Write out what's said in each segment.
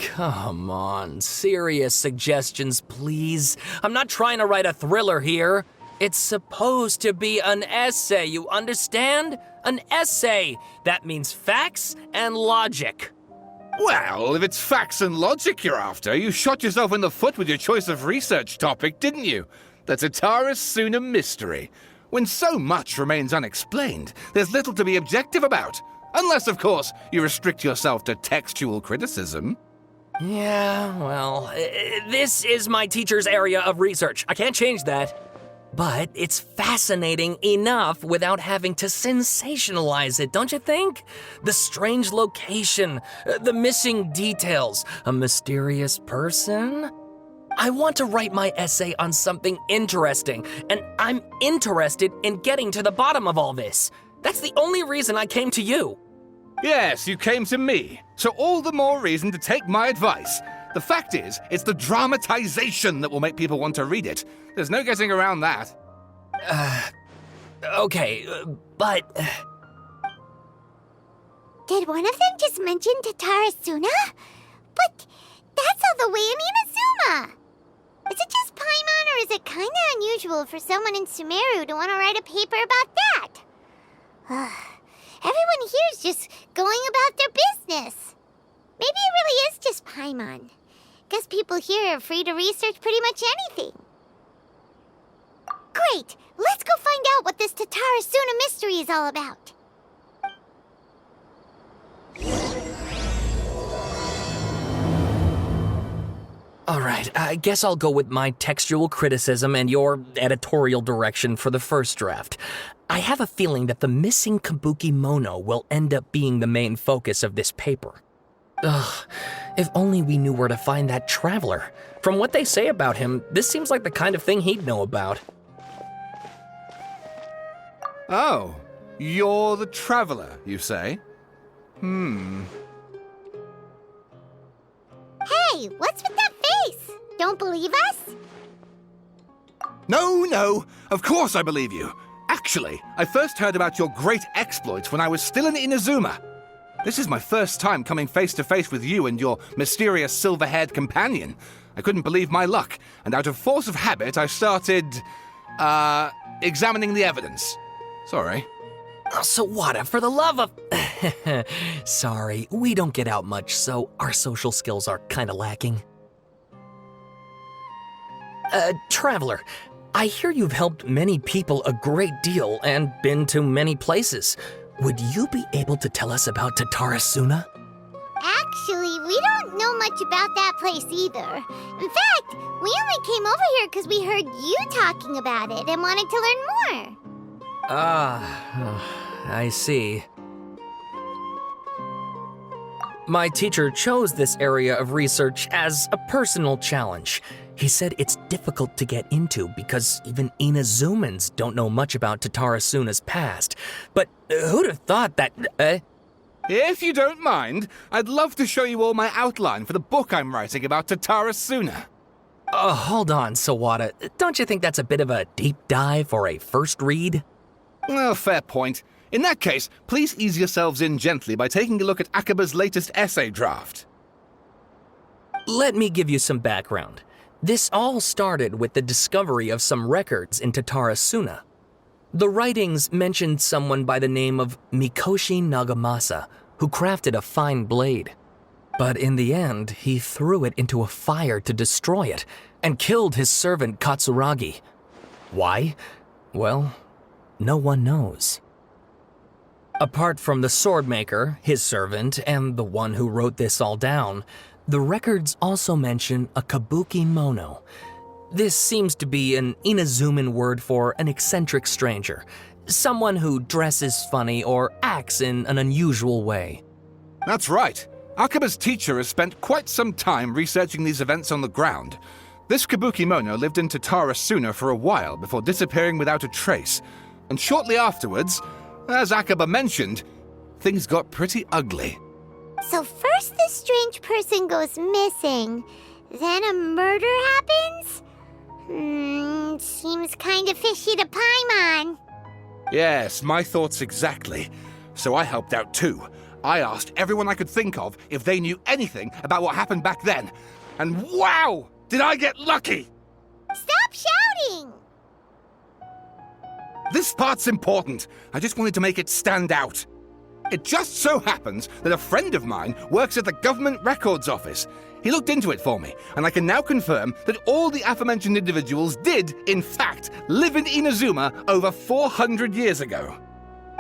Come on, serious suggestions, please. I'm not trying to write a thriller here. It's supposed to be an essay, you understand? An essay. That means facts and logic. Well, if it's facts and logic you're after, you shot yourself in the foot with your choice of research topic, didn't you? The Tatara Suna mystery. When so much remains unexplained, there's little to be objective about. Unless, of course, you restrict yourself to textual criticism. Yeah, well, this is my teacher's area of research. I can't change that. But it's fascinating enough without having to sensationalize it, don't you think? The strange location, the missing details, a mysterious person. I want to write my essay on something interesting, and I'm interested in getting to the bottom of all this. That's the only reason I came to you. Yes, you came to me, so all the more reason to take my advice. The fact is, it's the dramatization that will make people want to read it. There's no getting around that. Okay, but... Did one of them just mention Tatara Suna? But that's all the way in Inazuma! Is it just Paimon, or is it kinda unusual for someone in Sumeru to want to write a paper about that? Everyone here's just going about their business. Maybe it really is just Paimon. Guess people here are free to research pretty much anything. Great! Let's go find out what this Tatara Suna mystery is all about. Alright, I guess I'll go with my textual criticism and your editorial direction for the first draft. I have a feeling that the missing Kabuki Mono will end up being the main focus of this paper. Ugh, if only we knew where to find that traveler. From what they say about him, this seems like the kind of thing he'd know about. Oh, you're the traveler, you say? Hey, what's with that face? Don't believe us? No, of course I believe you. Actually, I first heard about your great exploits when I was still in Inazuma. This is my first time coming face to face with you and your mysterious silver-haired companion. I couldn't believe my luck, and out of force of habit, I started, examining the evidence. Sorry. Oh, Sawada, for the love of... Sorry, we don't get out much, so our social skills are kinda lacking. Traveler, I hear you've helped many people a great deal and been to many places. Would you be able to tell us about Tatara Suna? Actually, we don't know much about that place either. In fact, we only came over here because we heard you talking about it and wanted to learn more. I see. My teacher chose this area of research as a personal challenge. He said it's difficult to get into because even Inazumans don't know much about Tatara Suna's past. But who'd have thought that... If you don't mind, I'd love to show you all my outline for the book I'm writing about Tatara Suna. Hold on, Sawada. Don't you think that's a bit of a deep dive for a first read? Well, fair point. In that case, please ease yourselves in gently by taking a look at Akaba's latest essay draft. Let me give you some background. This all started with the discovery of some records in Tatara Suna. The writings mentioned someone by the name of Mikoshi Nagamasa, who crafted a fine blade. But in the end, he threw it into a fire to destroy it, and killed his servant Katsuragi. Why? Well, no one knows. Apart from the swordmaker, his servant, and the one who wrote this all down, the records also mention a kabuki mono. This seems to be an Inazuman word for an eccentric stranger, someone who dresses funny or acts in an unusual way. That's right. Akaba's teacher has spent quite some time researching these events on the ground. This kabuki mono lived in Tatara Suna for a while before disappearing without a trace. And shortly afterwards, as Akaba mentioned, things got pretty ugly. So first this strange person goes missing, then a murder happens? Seems kinda fishy to Paimon. Yes, my thoughts exactly. So I helped out too. I asked everyone I could think of if they knew anything about what happened back then. And wow! Did I get lucky! Stop shouting! This part's important. I just wanted to make it stand out. It just so happens that a friend of mine works at the Government Records Office. He looked into it for me, and I can now confirm that all the aforementioned individuals did, in fact, live in Inazuma over 400 years ago.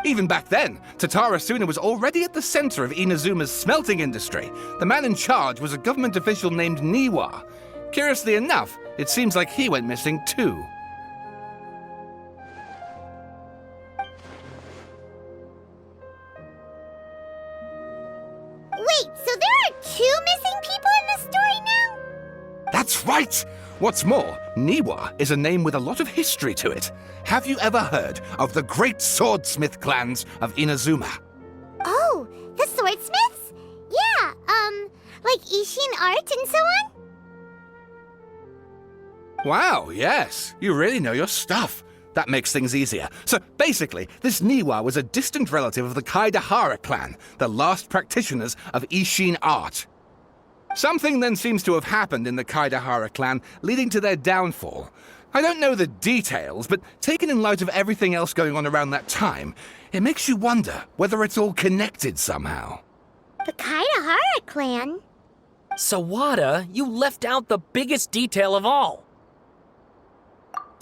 Even back then, Tatara Suna was already at the center of Inazuma's smelting industry. The man in charge was a government official named Niwa. Curiously enough, it seems like he went missing too. Wait, so there are 2 missing people in the story now? That's right! What's more, Niwa is a name with a lot of history to it. Have you ever heard of the great swordsmith clans of Inazuma? Oh, the swordsmiths? Yeah, like Ishin art and so on? Wow, yes. You really know your stuff. That makes things easier. So basically, this Niwa was a distant relative of the Kaidahara clan, the last practitioners of Ishin art. Something then seems to have happened in the Kaidahara clan, leading to their downfall. I don't know the details, but taken in light of everything else going on around that time, it makes you wonder whether it's all connected somehow. The Kaidahara clan? Sawada, you left out the biggest detail of all.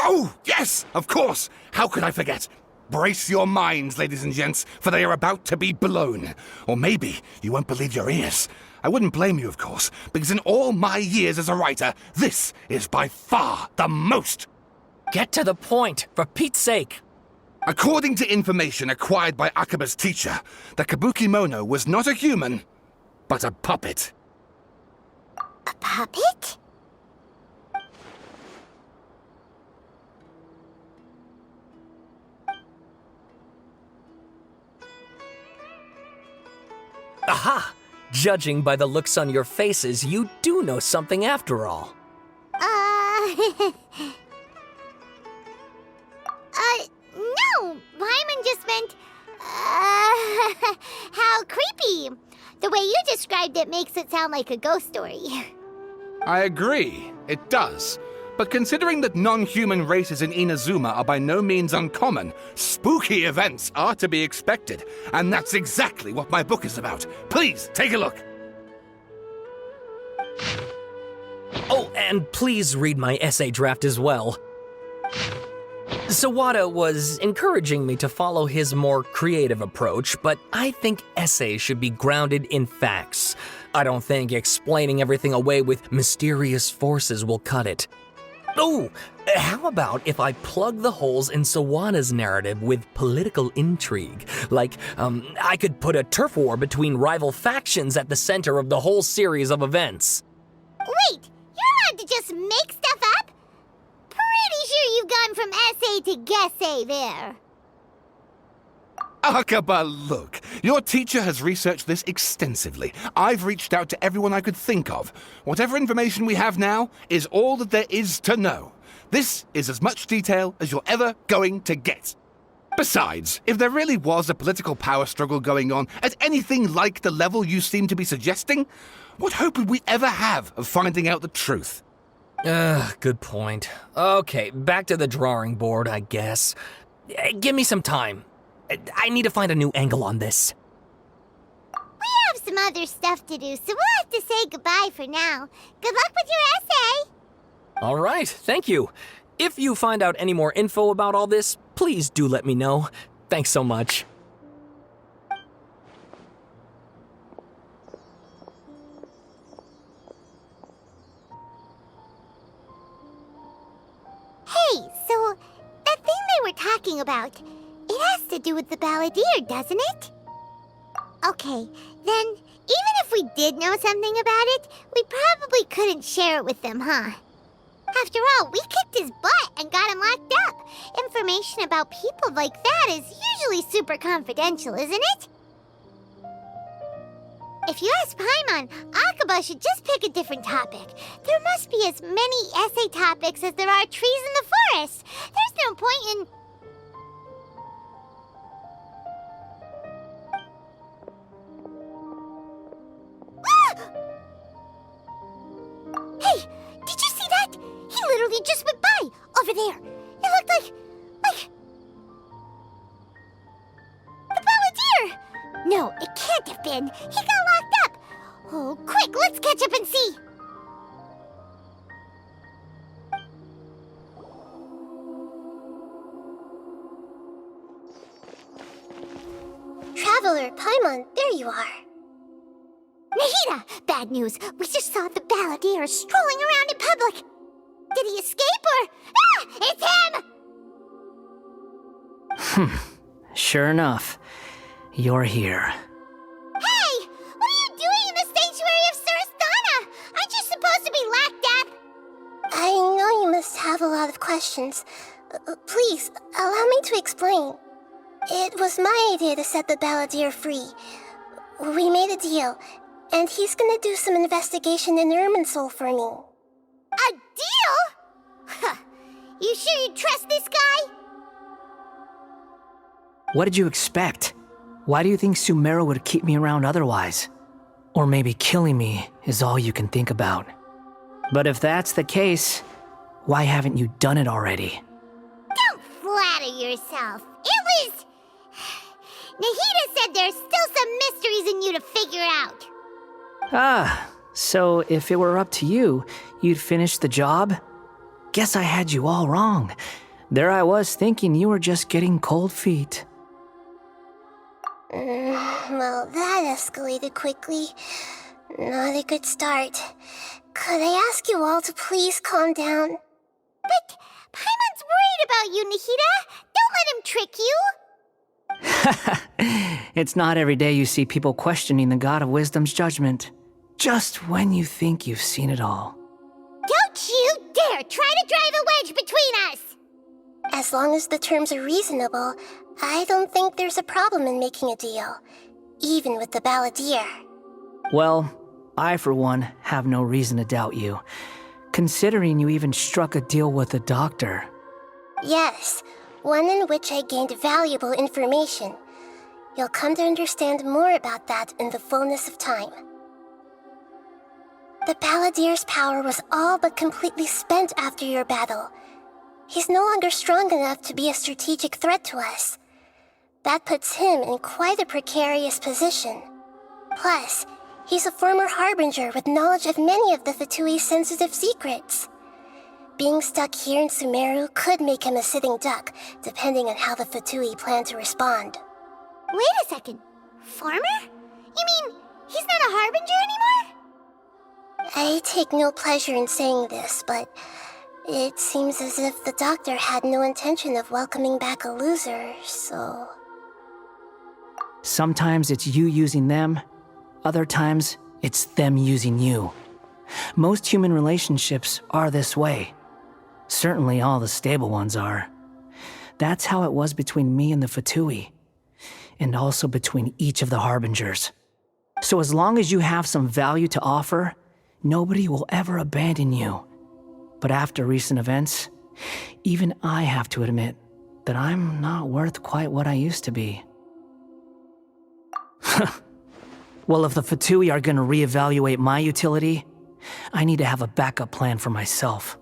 Oh, yes, of course. How could I forget? Brace your minds, ladies and gents, for they are about to be blown. Or maybe you won't believe your ears. I wouldn't blame you, of course, because in all my years as a writer, this is by far the most. Get to the point, for Pete's sake. According to information acquired by Akaba's teacher, the Kabukimono was not a human, but a puppet. A puppet? Aha! Judging by the looks on your faces, you do know something after all. No! Paimon just meant, how creepy. The way you described it makes it sound like a ghost story. I agree, it does. But considering that non-human races in Inazuma are by no means uncommon, spooky events are to be expected. And that's exactly what my book is about. Please, take a look. Oh, and please read my essay draft as well. Sawada was encouraging me to follow his more creative approach, but I think essays should be grounded in facts. I don't think explaining everything away with mysterious forces will cut it. Oh, how about if I plug the holes in Sawada's narrative with political intrigue? Like, I could put a turf war between rival factions at the center of the whole series of events. Wait, you're allowed to just make stuff up? Pretty sure you've gone from essay to guessay there. Akaba, look. Your teacher has researched this extensively. I've reached out to everyone I could think of. Whatever information we have now is all that there is to know. This is as much detail as you're ever going to get. Besides, if there really was a political power struggle going on at anything like the level you seem to be suggesting, what hope would we ever have of finding out the truth? Good point. Okay, back to the drawing board, I guess. Give me some time. I need to find a new angle on this. We have some other stuff to do, so we'll have to say goodbye for now. Good luck with your essay! All right, thank you. If you find out any more info about all this, please do let me know. Thanks so much. Hey, so that thing they were talking about, it has to do with the balladeer, doesn't it? Okay, then even if we did know something about it, we probably couldn't share it with them, huh? After all, we kicked his butt and got him locked up. Information about people like that is usually super confidential, isn't it? If you ask Paimon, Akaba should just pick a different topic. There must be as many essay topics as there are trees in the forest. There's no point in... No, it can't have been. He got locked up. Oh, quick, let's catch up and see. Traveler, Paimon, there you are. Nahida! Bad news. We just saw the balladeer strolling around in public. Did he escape or... Ah! It's him! Sure enough, you're here. Hey! What are you doing in the sanctuary of Surasthana? Aren't you supposed to be locked up? I know you must have a lot of questions. Please, allow me to explain. It was my idea to set the balladeer free. We made a deal, and he's gonna do some investigation in Irminsul for me. A deal? Huh. You sure you trust this guy? What did you expect? Why do you think Sumeru would keep me around otherwise? Or maybe killing me is all you can think about. But if that's the case, why haven't you done it already? Don't flatter yourself. It was... Nahida said there's still some mysteries in you to figure out. Ah, so if it were up to you, you'd finish the job? Guess I had you all wrong. There I was thinking you were just getting cold feet. Well, that escalated quickly. Not a good start. Could I ask you all to please calm down? But Paimon's worried about you, Nahida. Don't let him trick you. It's not every day you see people questioning the God of Wisdom's judgment. Just when you think you've seen it all. Don't you dare try to drive a wedge between us! As long as the terms are reasonable, I don't think there's a problem in making a deal. Even with the balladeer. Well, I for one have no reason to doubt you, considering you even struck a deal with the doctor. Yes, one in which I gained valuable information. You'll come to understand more about that in the fullness of time. The balladeer's power was all but completely spent after your battle. He's no longer strong enough to be a strategic threat to us. That puts him in quite a precarious position. Plus, he's a former Harbinger with knowledge of many of the Fatui's sensitive secrets. Being stuck here in Sumeru could make him a sitting duck, depending on how the Fatui plan to respond. Wait a second. Farmer? You mean he's not a Harbinger anymore? I take no pleasure in saying this, but it seems as if the doctor had no intention of welcoming back a loser, so... Sometimes it's you using them, other times it's them using you. Most human relationships are this way. Certainly all the stable ones are. That's how it was between me and the Fatui, and also between each of the Harbingers. So as long as you have some value to offer, nobody will ever abandon you. But after recent events, even I have to admit that I'm not worth quite what I used to be. Well, if the Fatui are gonna reevaluate my utility, I need to have a backup plan for myself.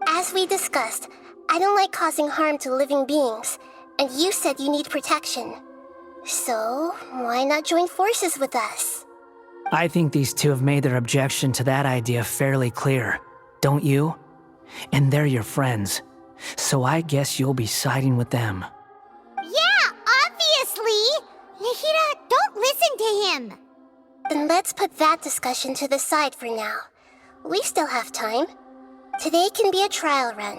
As we discussed, I don't like causing harm to living beings, and you said you need protection. So, why not join forces with us? I think these two have made their objection to that idea fairly clear, don't you? And they're your friends, so I guess you'll be siding with them. Yeah, obviously! Nahida, don't listen to him! Then let's put that discussion to the side for now. We still have time. Today can be a trial run.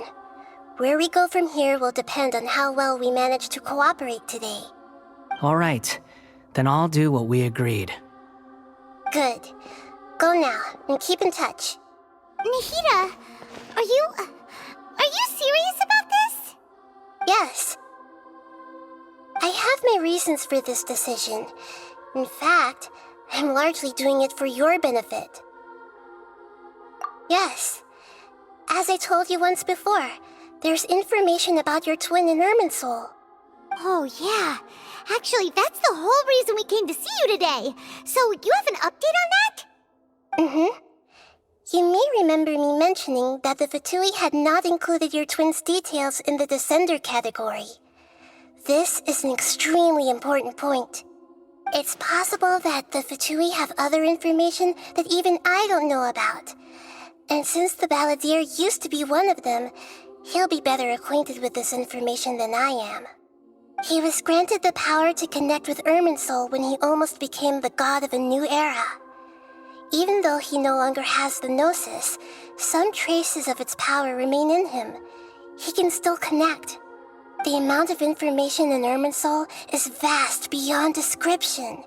Where we go from here will depend on how well we manage to cooperate today. All right, then I'll do what we agreed. Good. Go now, and keep in touch. Nahida, are you serious about this? Yes. I have my reasons for this decision. In fact, I'm largely doing it for your benefit. Yes. As I told you once before, there's information about your twin in Irminsul. Oh, yeah. Actually, that's the whole reason we came to see you today. So, you have an update on that? Mm-hmm. You may remember me mentioning that the Fatui had not included your twin's details in the Descender category. This is an extremely important point. It's possible that the Fatui have other information that even I don't know about. And since the Balladeer used to be one of them, he'll be better acquainted with this information than I am. He was granted the power to connect with Irminsul when he almost became the god of a new era. Even though he no longer has the Gnosis, some traces of its power remain in him. He can still connect. The amount of information in Irminsul is vast beyond description.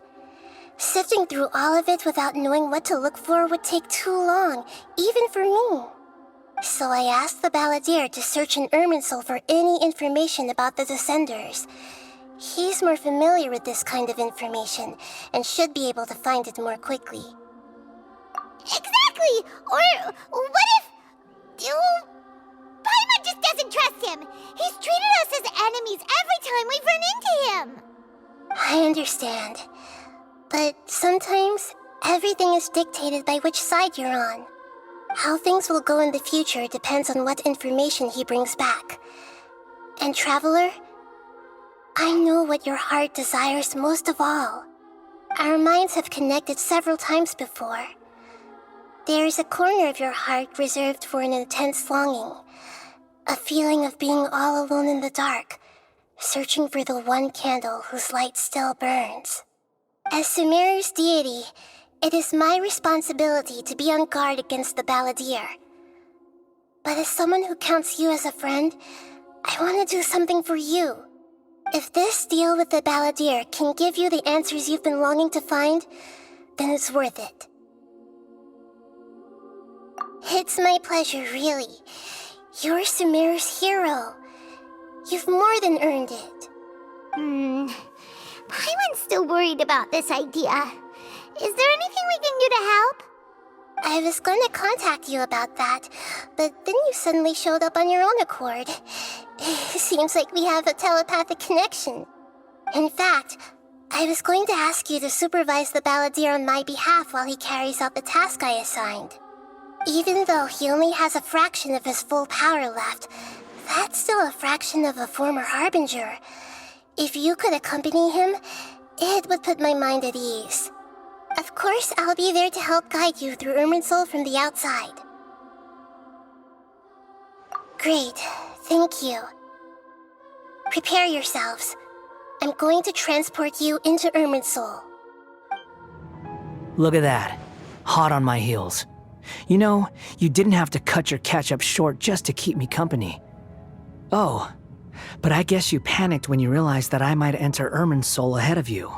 Sifting through all of it without knowing what to look for would take too long, even for me. So I asked the Balladeer to search in Irminsul for any information about the Descenders. He's more familiar with this kind of information, and should be able to find it more quickly. Exactly! Or what if... Paimon just doesn't trust him! He's treated us as enemies every time we've run into him! I understand. But sometimes, everything is dictated by which side you're on. How things will go in the future depends on what information he brings back. And Traveler, I know what your heart desires most of all. Our minds have connected several times before. There is a corner of your heart reserved for an intense longing. A feeling of being all alone in the dark, searching for the one candle whose light still burns. As Sumeru's deity, it is my responsibility to be on guard against the Balladeer. But as someone who counts you as a friend, I want to do something for you. If this deal with the Balladeer can give you the answers you've been longing to find, then it's worth it. It's my pleasure, really. You're Sumeru's hero. You've more than earned it. Paimon's still worried about this idea. Is there anything we can do to help? I was going to contact you about that, but then you suddenly showed up on your own accord. Seems like we have a telepathic connection. In fact, I was going to ask you to supervise the Balladeer on my behalf while he carries out the task I assigned. Even though he only has a fraction of his full power left, that's still a fraction of a former Harbinger. If you could accompany him, it would put my mind at ease. Of course, I'll be there to help guide you through Irminsul from the outside. Great, thank you. Prepare yourselves. I'm going to transport you into Irminsul. Look at that. Hot on my heels. You know, you didn't have to cut your catch-up short just to keep me company. Oh, but I guess you panicked when you realized that I might enter Irminsul ahead of you.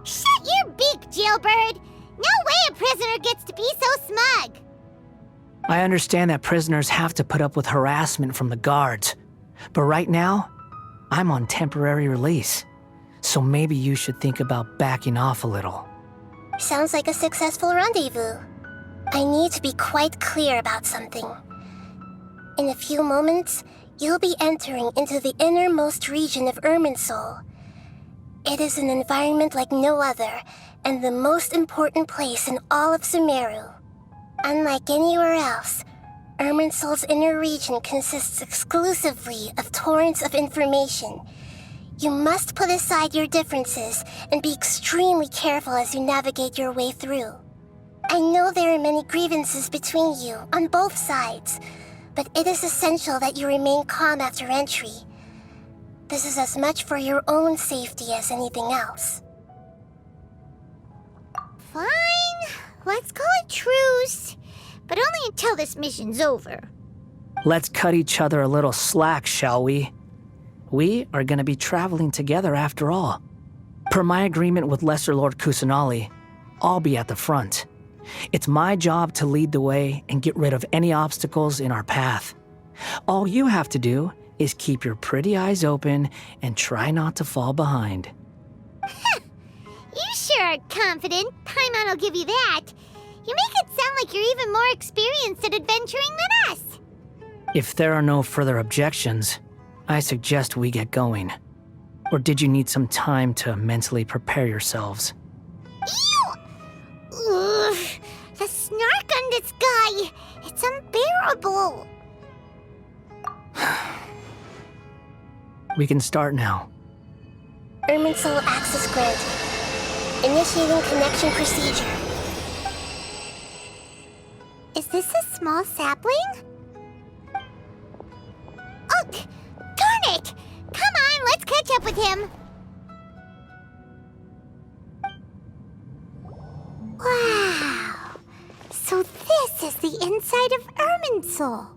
Shut your beak, jailbird! No way a prisoner gets to be so smug! I understand that prisoners have to put up with harassment from the guards, but right now, I'm on temporary release, so maybe you should think about backing off a little. Sounds like a successful rendezvous. I need to be quite clear about something. In a few moments, you'll be entering into the innermost region of Irminsul. It is an environment like no other, and the most important place in all of Sumeru. Unlike anywhere else, Irminsul's inner region consists exclusively of torrents of information. You must put aside your differences and be extremely careful as you navigate your way through. I know there are many grievances between you on both sides, but it is essential that you remain calm after entry. This is as much for your own safety as anything else. Fine. Let's call it truce. But only until this mission's over. Let's cut each other a little slack, shall we? We are going to be traveling together after all. Per my agreement with Lesser Lord Kusanali, I'll be at the front. It's my job to lead the way and get rid of any obstacles in our path. All you have to do is keep your pretty eyes open and try not to fall behind. You sure are confident. Paimon will give you that. You make it sound like you're even more experienced at adventuring than us. If there are no further objections, I suggest we get going. Or did you need some time to mentally prepare yourselves? Ew! Ugh, the snark on this guy. It's unbearable. We can start now. Irminsul access granted. Initiating connection procedure. Is this a small sapling? Oh, darn it! Come on, let's catch up with him. Wow. So this is the inside of Irminsul.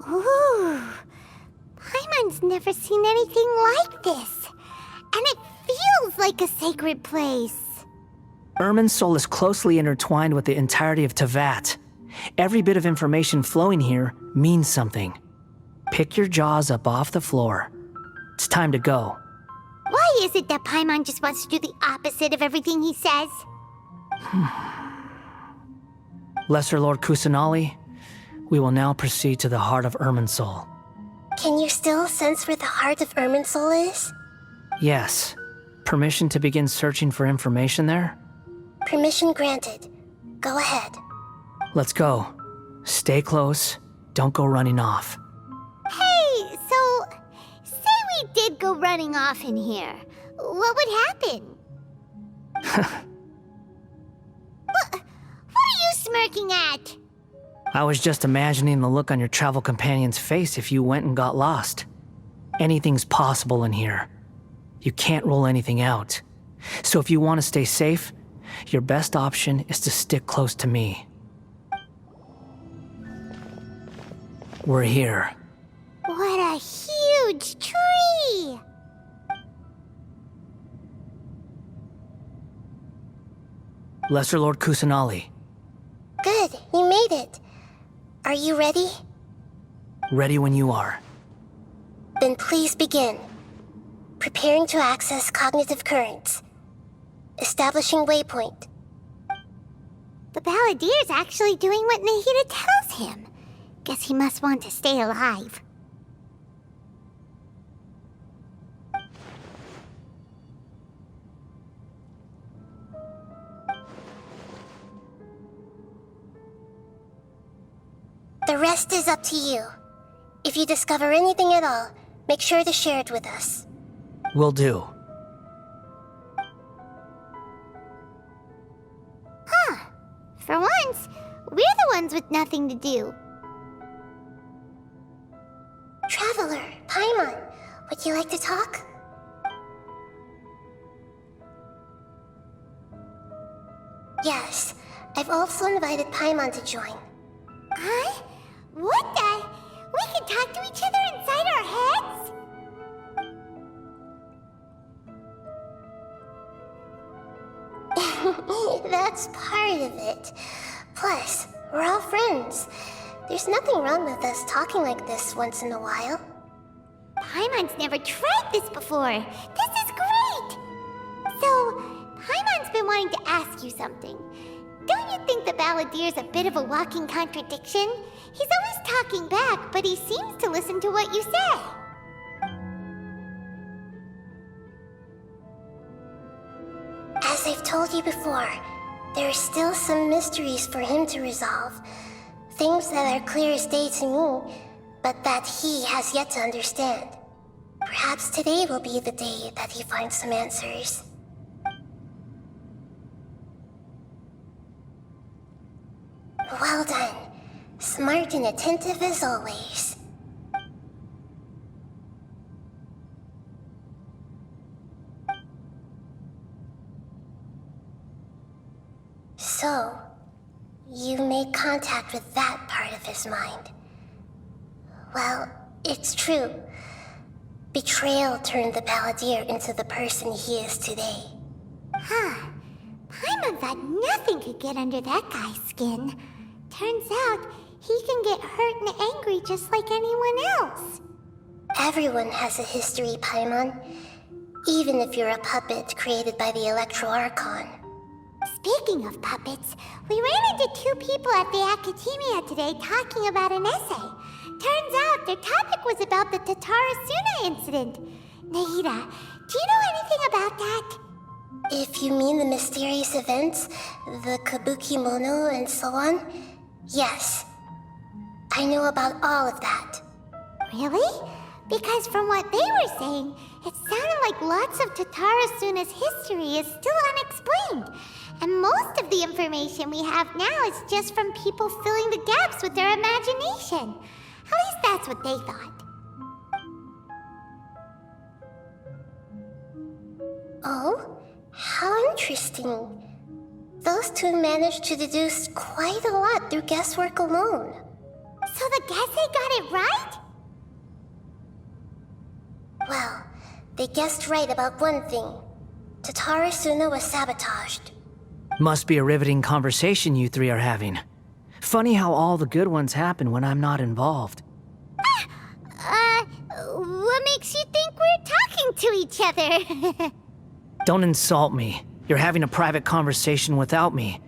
Ooh. Paimon's never seen anything like this. And it feels like a sacred place. Irminsul is closely intertwined with the entirety of Teyvat. Every bit of information flowing here means something. Pick your jaws up off the floor. It's time to go. Why is it that Paimon just wants to do the opposite of everything he says? Lesser Lord Kusanali, we will now proceed to the heart of Irminsul. Can you still sense where the heart of Irminsul is? Yes. Permission to begin searching for information there? Permission granted. Go ahead. Let's go. Stay close. Don't go running off. Hey, so say we did go running off in here. What would happen? What are you smirking at? I was just imagining the look on your travel companion's face if you went and got lost. Anything's possible in here. You can't rule anything out. So if you want to stay safe, your best option is to stick close to me. We're here. What a huge tree! Lesser Lord Kusanali, Good, you made it. Are you ready? ready when you are. Then please begin. Preparing to access cognitive currents. Establishing waypoint. The Balladier's actually doing what Nahida tells him. Guess he must want to stay alive. The rest is up to you. If you discover anything at all, make sure to share it with us. Will do. For once, we're the ones with nothing to do. Traveler, Paimon, would you like to talk? Yes, I've also invited Paimon to join. Huh? What the? We can talk to each other inside our heads? That's part of it. Plus, we're all friends. There's nothing wrong with us talking like this once in a while. Paimon's never tried this before. This is great! So, Paimon's been wanting to ask you something. Don't you think the Balladier's a bit of a walking contradiction? He's always talking back, but he seems to listen to what you say. As I've told you before, there are still some mysteries for him to resolve. Things that are clear as day to me, but that he has yet to understand. Perhaps today will be the day that he finds some answers. Well done. Smart and attentive as always. So, you made contact with that part of his mind. Well, it's true. Betrayal turned the Balladeer into the person he is today. Huh. Paimon thought nothing could get under that guy's skin. Turns out, he can get hurt and angry just like anyone else. Everyone has a history, Paimon. Even if you're a puppet created by the Archon. Speaking of puppets, we ran into two people at the Academia today talking about an essay. Turns out their topic was about the Tatarasuna incident. Nahida, do you know anything about that? If you mean the mysterious events, the Kabuki Mono and so on, yes. I know about all of that. Really? Because from what they were saying, it sounded like lots of Tatara Suna's history is still unexplained. And most of the information we have now is just from people filling the gaps with their imagination. At least that's what they thought. Oh, how interesting. Those two managed to deduce quite a lot through guesswork alone. So the Gese got it right? Well, they guessed right about one thing. Tatara Suna was sabotaged. Must be a riveting conversation you three are having. Funny how all the good ones happen when I'm not involved. What makes you think we're talking to each other? Don't insult me. You're having a private conversation without me.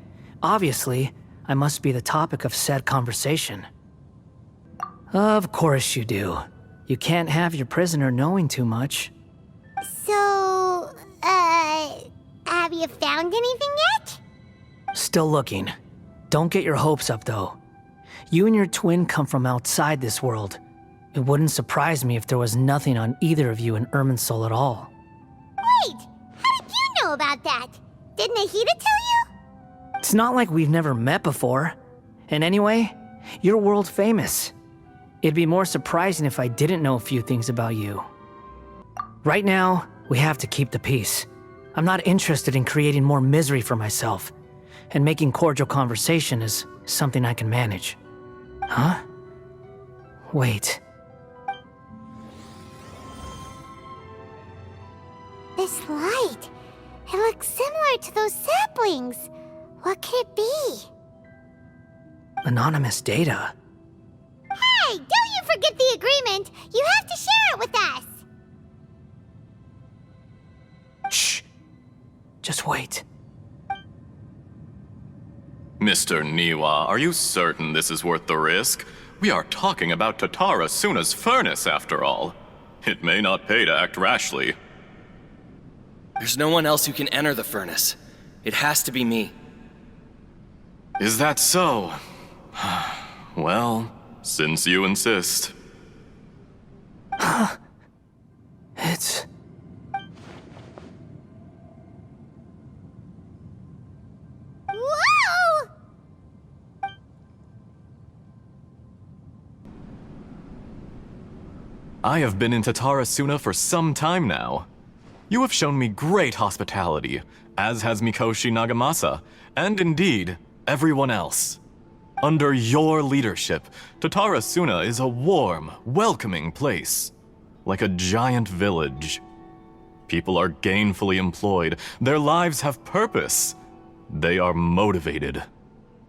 Obviously, I must be the topic of said conversation. Of course you do. You can't have your prisoner knowing too much. So, have you found anything yet? Still looking. Don't get your hopes up, though. You and your twin come from outside this world. It wouldn't surprise me if there was nothing on either of you in Irminsul at all. Wait, how did you know about that? Did Nahida tell you? It's not like we've never met before. And anyway, you're world famous. It'd be more surprising if I didn't know a few things about you. Right now, we have to keep the peace. I'm not interested in creating more misery for myself. And making cordial conversation is something I can manage. Huh? Wait. This light. It looks similar to those saplings. What could it be? Anonymous data. Hey, don't you forget the agreement! You have to share it with us! Shh. Just wait. Mr. Niwa, are you certain this is worth the risk? We are talking about Tatara Suna's furnace, after all. It may not pay to act rashly. There's no one else who can enter the furnace. It has to be me. Is that so? Well, since you insist. It's... Whoa! I have been in Tatara Suna for some time now. You have shown me great hospitality, as has Mikoshi Nagamasa, and indeed, everyone else. Under your leadership, Tatara Suna is a warm, welcoming place. Like a giant village. People are gainfully employed, their lives have purpose. They are motivated.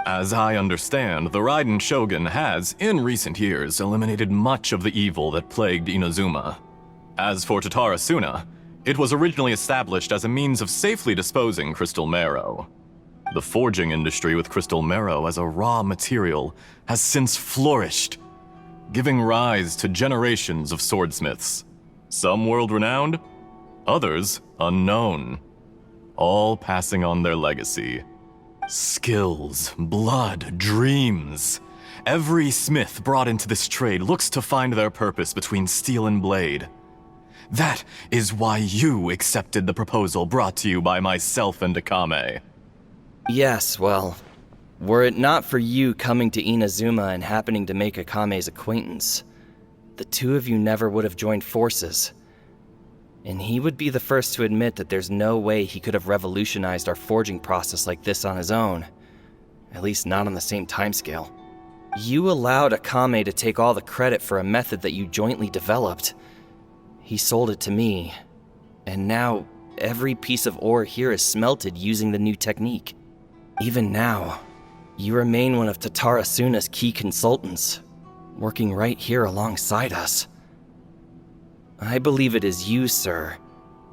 As I understand, the Raiden Shogun has, in recent years, eliminated much of the evil that plagued Inazuma. As for Tatara Suna, it was originally established as a means of safely disposing crystal marrow. The forging industry with crystal marrow as a raw material has since flourished, giving rise to generations of swordsmiths. Some world-renowned, others unknown, all passing on their legacy. Skills, blood, dreams. Every smith brought into this trade looks to find their purpose between steel and blade. That is why you accepted the proposal brought to you by myself and Akame. Yes, well, were it not for you coming to Inazuma and happening to make Akame's acquaintance, the two of you never would have joined forces. And he would be the first to admit that there's no way he could have revolutionized our forging process like this on his own. At least not on the same timescale. You allowed Akame to take all the credit for a method that you jointly developed. He sold it to me, and now every piece of ore here is smelted using the new technique. Even now, you remain one of Tatara Suna's key consultants, working right here alongside us. I believe it is you, sir,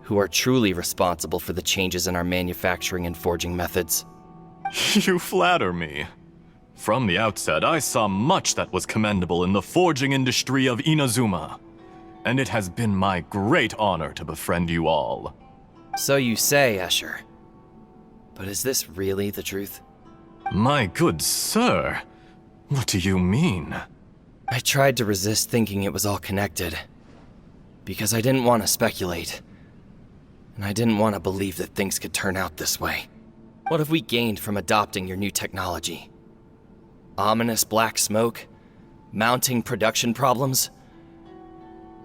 who are truly responsible for the changes in our manufacturing and forging methods. You flatter me. From the outset, I saw much that was commendable in the forging industry of Inazuma, and it has been my great honor to befriend you all. So you say, Escher. But is this really the truth? My good sir, what do you mean? I tried to resist thinking it was all connected. because I didn't want to speculate. And I didn't want to believe that things could turn out this way. What have we gained from adopting your new technology? Ominous black smoke? Mounting production problems?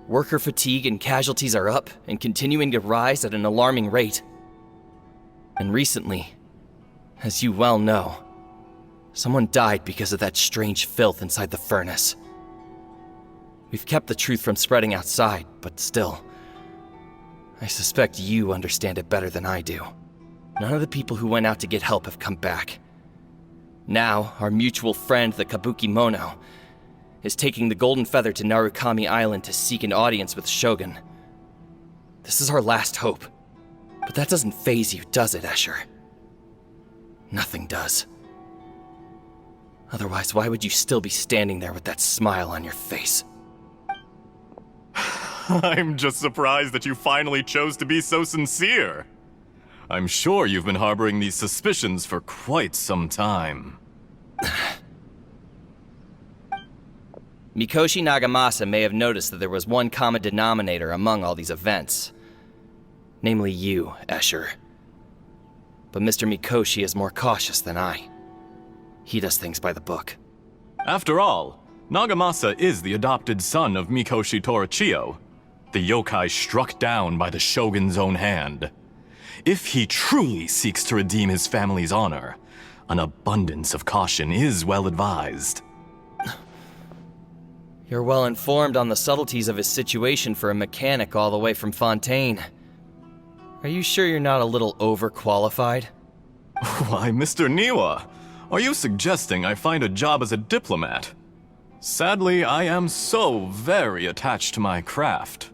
Worker fatigue and casualties are up and continuing to rise at an alarming rate. And recently, as you well know, someone died because of that strange filth inside the furnace. We've kept the truth from spreading outside, but still, I suspect you understand it better than I do. None of the people who went out to get help have come back. Now, our mutual friend, the Kabuki Mono, is taking the Golden Feather to Narukami Island to seek an audience with Shogun. This is our last hope. But that doesn't faze you, does it, Escher? Nothing does. Otherwise, why would you still be standing there with that smile on your face? I'm just surprised that you finally chose to be so sincere. I'm sure you've been harboring these suspicions for quite some time. Mikoshi Nagamasa may have noticed that there was one common denominator among all these events. Namely you, Escher. But Mr. Mikoshi is more cautious than I. He does things by the book. After all, Nagamasa is the adopted son of Mikoshi Torachiyo, the yokai struck down by the Shogun's own hand. If he truly seeks to redeem his family's honor, an abundance of caution is well advised. You're well informed on the subtleties of his situation for a mechanic all the way from Fontaine. Are you sure you're not a little overqualified? Why, Mr. Niwa, are you suggesting I find a job as a diplomat? Sadly, I am so very attached to my craft.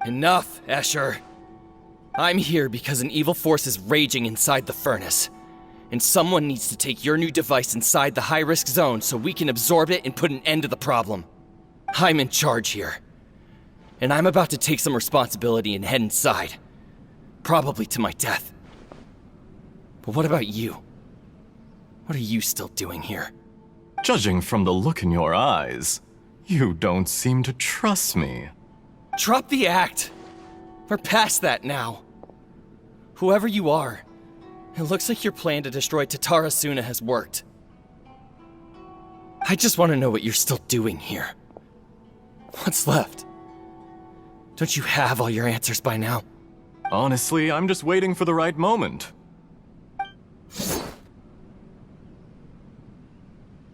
Enough, Escher. I'm here because an evil force is raging inside the furnace. And someone needs to take your new device inside the high-risk zone so we can absorb it and put an end to the problem. I'm in charge here. And I'm about to take some responsibility and head inside. Probably to my death. But what about you? What are you still doing here? Judging from the look in your eyes, you don't seem to trust me. Drop the act! We're past that now. Whoever you are, it looks like your plan to destroy Tatara Suna has worked. I just want to know what you're still doing here. What's left? Don't you have all your answers by now? Honestly, I'm just waiting for the right moment.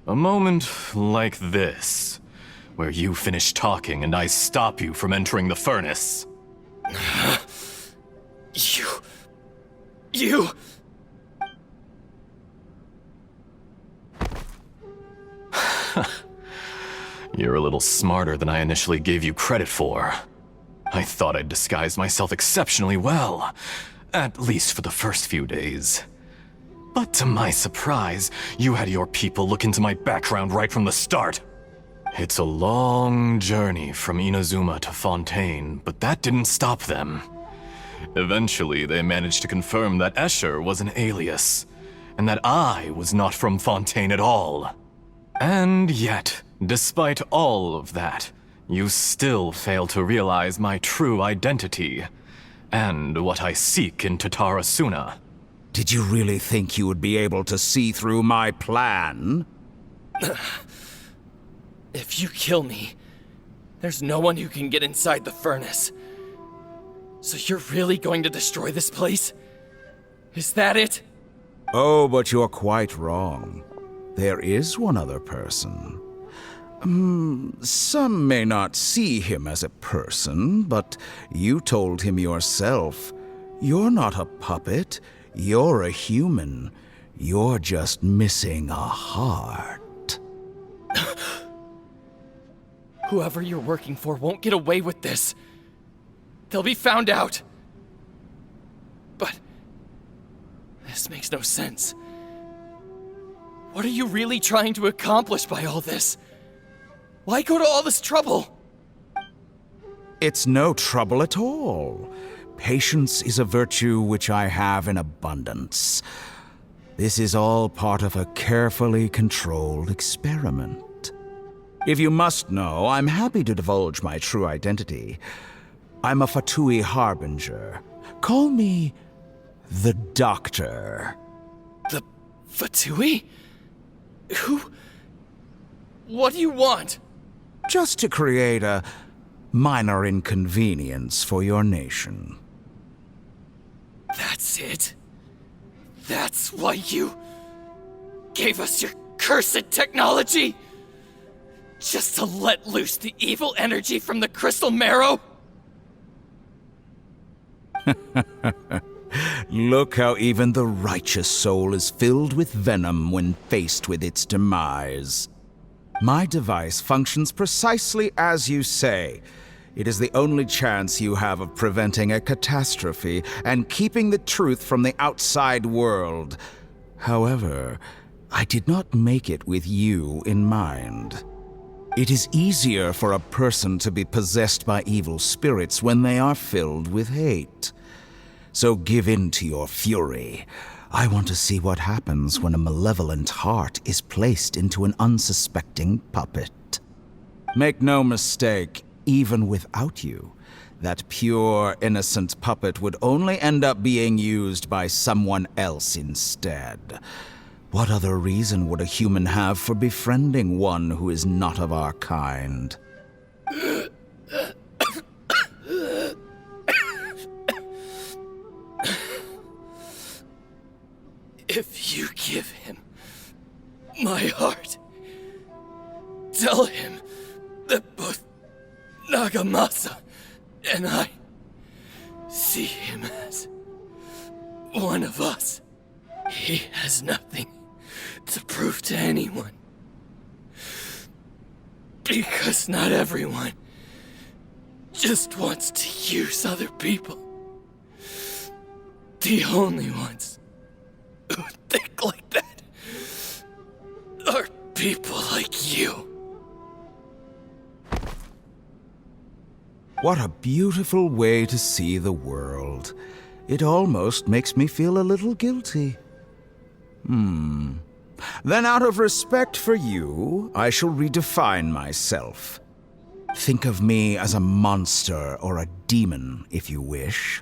A moment like this, where you finish talking and I stop you from entering the furnace. You... You're a little smarter than I initially gave you credit for. I thought I'd disguised myself exceptionally well, at least for the first few days. But to my surprise, you had your people look into my background right from the start. It's a long journey from Inazuma to Fontaine, but that didn't stop them. Eventually, they managed to confirm that Escher was an alias, and that I was not from Fontaine at all. And yet, despite all of that, you still fail to realize my true identity, and what I seek in Tatara Suna. Did you really think you would be able to see through my plan? If you kill me, there's no one who can get inside the furnace. So you're really going to destroy this place? Is that it? Oh, but you're quite wrong. There is one other person. Some may not see him as a person, but you told him yourself. You're not a puppet. You're a human. You're just missing a heart. Whoever you're working for won't get away with this. They'll be found out. But this makes no sense. What are you really trying to accomplish by all this? Why go to all this trouble? It's no trouble at all. Patience is a virtue which I have in abundance. This is all part of a carefully controlled experiment. If you must know, I'm happy to divulge my true identity. I'm a Fatui harbinger. Call me the Doctor. The Fatui? Who? What do you want? Just to create a minor inconvenience for your nation. That's it? That's why you gave us your cursed technology? Just to let loose the evil energy from the crystal marrow? Look how even the righteous soul is filled with venom when faced with its demise. My device functions precisely as you say. It is the only chance you have of preventing a catastrophe and keeping the truth from the outside world. However, I did not make it with you in mind. It is easier for a person to be possessed by evil spirits when they are filled with hate. So give in to your fury. I want to see what happens when a malevolent heart is placed into an unsuspecting puppet. Make no mistake, even without you, that pure, innocent puppet would only end up being used by someone else instead. What other reason would a human have for befriending one who is not of our kind? If you give him my heart, tell him that both Nagamasa and I see him as one of us. He has nothing to prove to anyone. Because not everyone just wants to use other people. The only ones who think like that are people like you. What a beautiful way to see the world. It almost makes me feel a little guilty. Then out of respect for you, I shall redefine myself. Think of me as a monster or a demon, if you wish.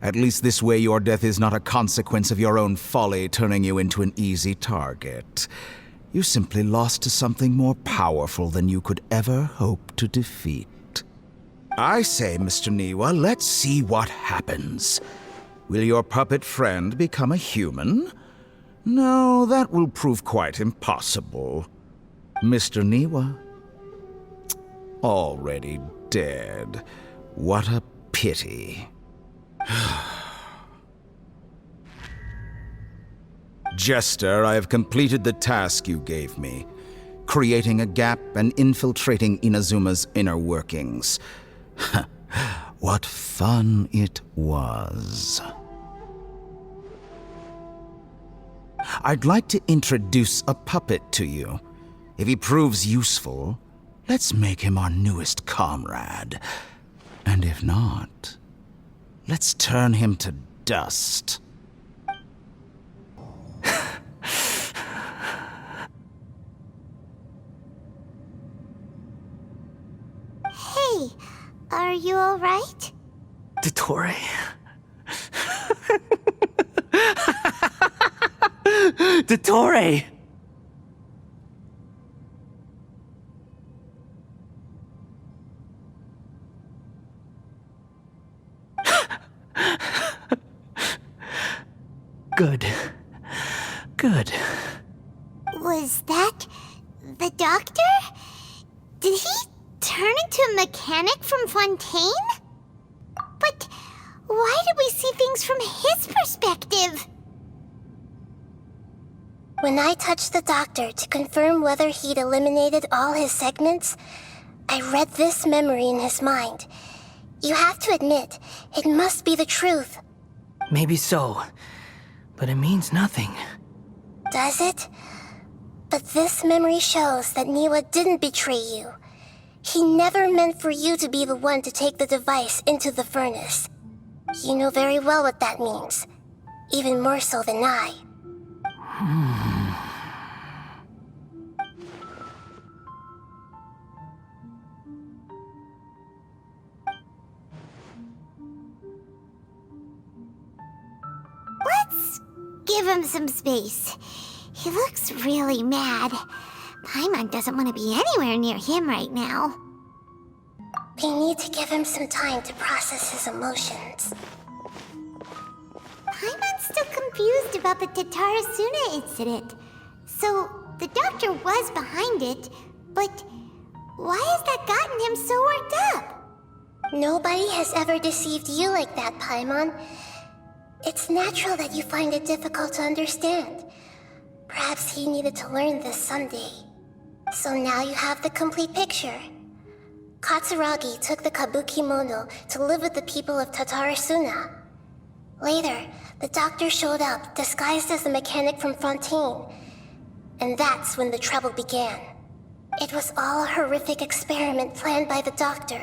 At least this way your death is not a consequence of your own folly turning you into an easy target. You simply lost to something more powerful than you could ever hope to defeat. I say, Mr. Niwa, let's see what happens. Will your puppet friend become a human? No, that will prove quite impossible. Mr. Niwa? Already dead. What a pity. Jester, I have completed the task you gave me, creating a gap and infiltrating Inazuma's inner workings. What fun it was. I'd like to introduce a puppet to you. If he proves useful, let's make him our newest comrade. And if not, let's turn him to dust. Hey, are you alright? Dottore? Dottore! Good. Good. Was that the doctor? Did he turn into a mechanic from Fontaine? But why did we see things from his perspective? When I touched the doctor to confirm whether he'd eliminated all his segments, I read this memory in his mind. You have to admit, it must be the truth. Maybe so, but it means nothing. Does it? But this memory shows that Niwa didn't betray you. He never meant for you to be the one to take the device into the furnace. You know very well what that means. Even more so than I. give him some space. He looks really mad. Paimon doesn't want to be anywhere near him right now. We need to give him some time to process his emotions. Paimon's still confused about the Tatarasuna incident. So, the doctor was behind it, but why has that gotten him so worked up? Nobody has ever deceived you like that, Paimon. It's natural that you find it difficult to understand. Perhaps he needed to learn this someday. So now you have the complete picture. Katsuragi took the kabuki mono to live with the people of Tatarasuna. Later, the doctor showed up, disguised as the mechanic from Fontaine. And that's when the trouble began. It was all a horrific experiment planned by the doctor.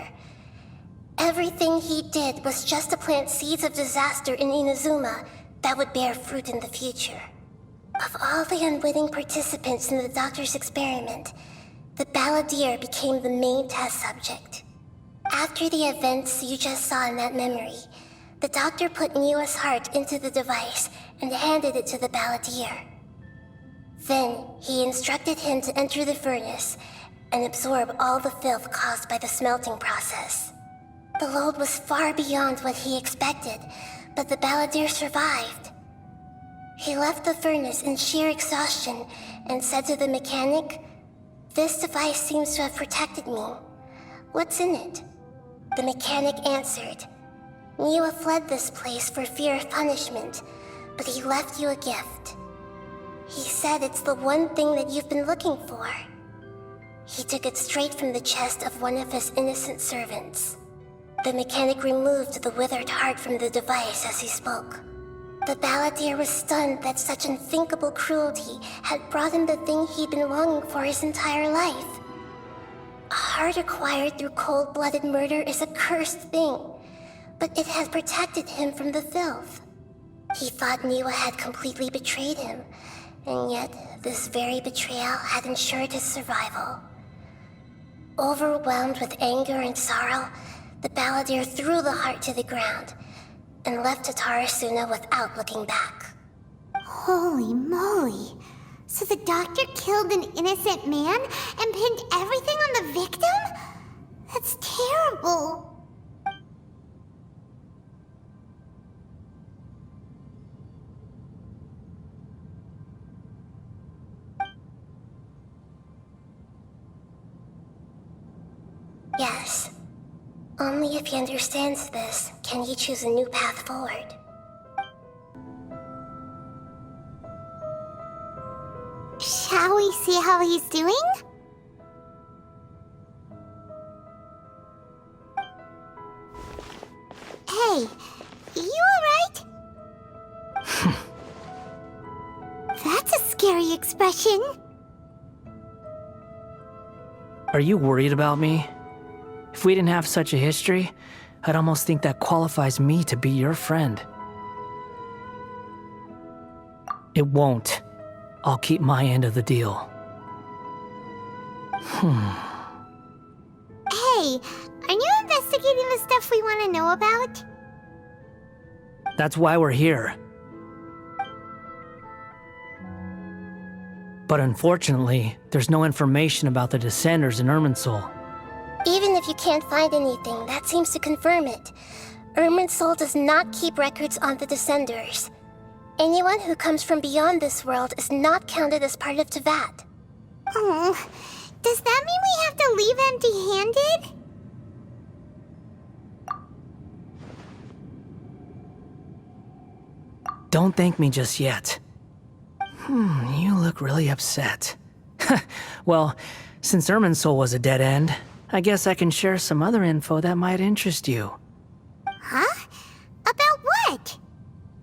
Everything he did was just to plant seeds of disaster in Inazuma that would bear fruit in the future. Of all the unwitting participants in the doctor's experiment, the balladeer became the main test subject. After the events you just saw in that memory, the doctor put Niwa's heart into the device and handed it to the balladeer. Then, he instructed him to enter the furnace and absorb all the filth caused by the smelting process. The load was far beyond what he expected, but the balladeer survived. He left the furnace in sheer exhaustion and said to the mechanic, "This device seems to have protected me. What's in it?" The mechanic answered, "Niwa fled this place for fear of punishment, but he left you a gift. He said it's the one thing that you've been looking for." He took it straight from the chest of one of his innocent servants. The mechanic removed the withered heart from the device as he spoke. The balladeer was stunned that such unthinkable cruelty had brought him the thing he'd been longing for his entire life. A heart acquired through cold-blooded murder is a cursed thing, but it had protected him from the filth. He thought Niwa had completely betrayed him, and yet this very betrayal had ensured his survival. Overwhelmed with anger and sorrow, the balladeer threw the heart to the ground and left Tatarasuna without looking back. Holy moly. So the doctor killed an innocent man and pinned everything on the victim? That's terrible. Yes. Only if he understands this can he choose a new path forward. Shall we see how he's doing? Hey, you alright? That's a scary expression. Are you worried about me? If we didn't have such a history, I'd almost think that qualifies me to be your friend. It won't. I'll keep my end of the deal. Hey, aren't you investigating the stuff we want to know about? That's why we're here. But unfortunately, there's no information about the Descenders in Irminsul. Even if you can't find anything, that seems to confirm it. Irminsul does not keep records on the Descenders. Anyone who comes from beyond this world is not counted as part of Tevat. Oh, does that mean we have to leave empty-handed? Don't thank me just yet. You look really upset. Well, since Irminsul was a dead end, I guess I can share some other info that might interest you. Huh? About what?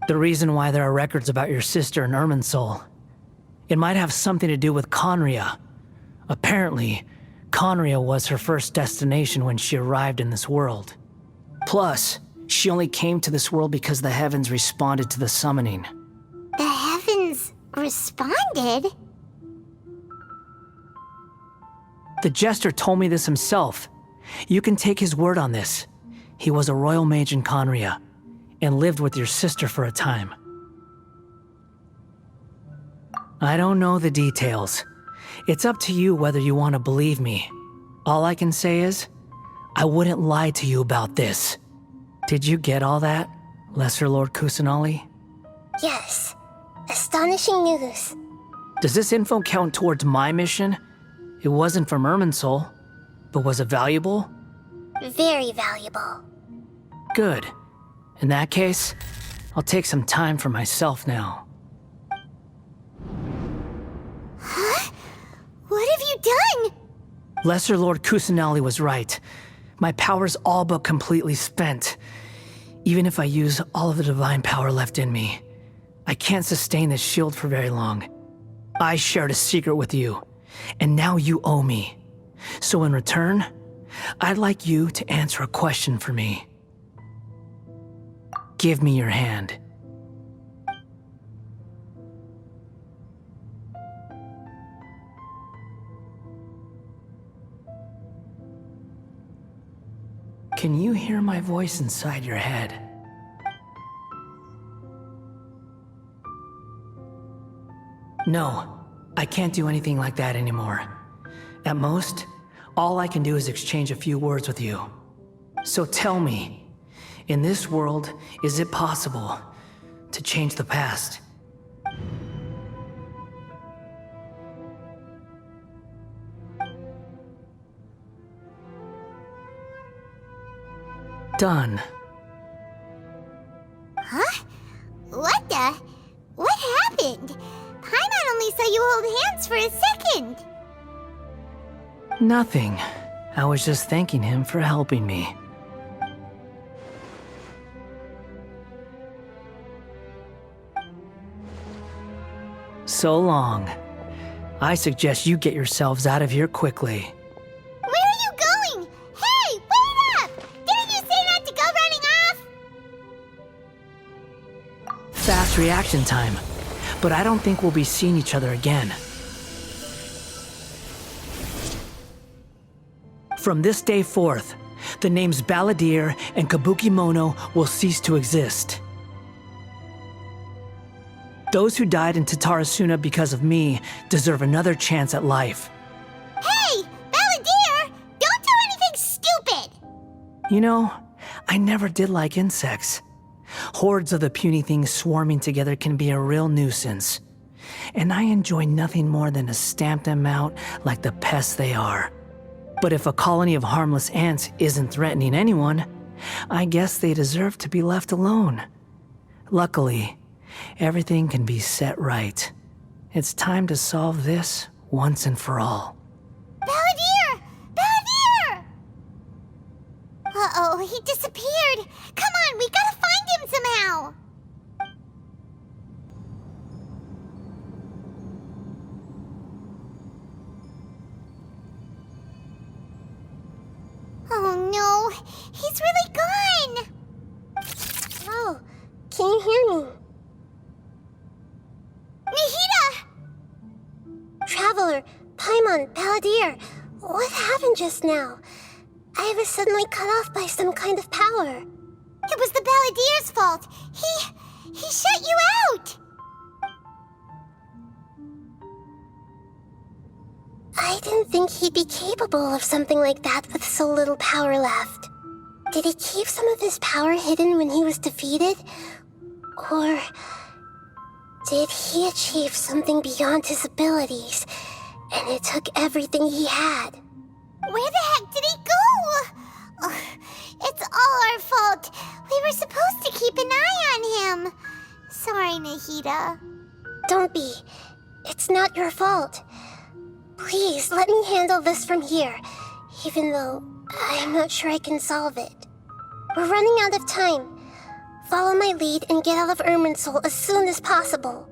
The reason why there are records about your sister in Irminsul. It might have something to do with Conria. Apparently, Conria was her first destination when she arrived in this world. Plus, she only came to this world because the heavens responded to the summoning. The heavens responded? The Jester told me this himself. You can take his word on this. He was a royal mage in Conria, and lived with your sister for a time. I don't know the details. It's up to you whether you want to believe me. All I can say is, I wouldn't lie to you about this. Did you get all that, Lesser Lord Kusanali? Yes. Astonishing news. Does this info count towards my mission? It wasn't from Irminsul, but was it valuable? Very valuable. Good. In that case, I'll take some time for myself now. Huh? What have you done? Lesser Lord Kusanali was right. My power's all but completely spent. Even if I use all of the divine power left in me, I can't sustain this shield for very long. I shared a secret with you, and now you owe me. So in return, I'd like you to answer a question for me. Give me your hand. Can you hear my voice inside your head? No, I can't do anything like that anymore. At most, all I can do is exchange a few words with you. So tell me, in this world, is it possible to change the past? Done. Huh? What the? What happened? Paimon only saw you hold hands for a second. Nothing. I was just thanking him for helping me. So long. I suggest you get yourselves out of here quickly. Where are you going? Hey, wait up! Didn't you say not to go running off? Fast reaction time. But I don't think we'll be seeing each other again. From this day forth, the names Balladeer and Kabukimono will cease to exist. Those who died in Tatarasuna because of me deserve another chance at life. Hey, Balladeer! Don't do anything stupid! You know, I never did like insects. Hordes of the puny things swarming together can be a real nuisance. And I enjoy nothing more than to stamp them out like the pests they are. But if a colony of harmless ants isn't threatening anyone, I guess they deserve to be left alone. Luckily, everything can be set right. It's time to solve this once and for all. Balladeer! Balladeer! Uh-oh, he disappeared. Come on, we gotta find him somehow. Oh no, he's really gone. Oh, can you hear me? Nahida! Traveler, Paimon, Balladeer, what happened just now? I was suddenly cut off by some kind of power. It was the Balladeer's fault. He shut you out. I didn't think he'd be capable of something like that with so little power left. Did he keep some of his power hidden when he was defeated? Or did he achieve something beyond his abilities, and it took everything he had? Where the heck did he go? Ugh, it's all our fault. We were supposed to keep an eye on him. Sorry, Nahida. Don't be. It's not your fault. Please, let me handle this from here, even though I'm not sure I can solve it. We're running out of time. Follow my lead and get out of Irminsul as soon as possible.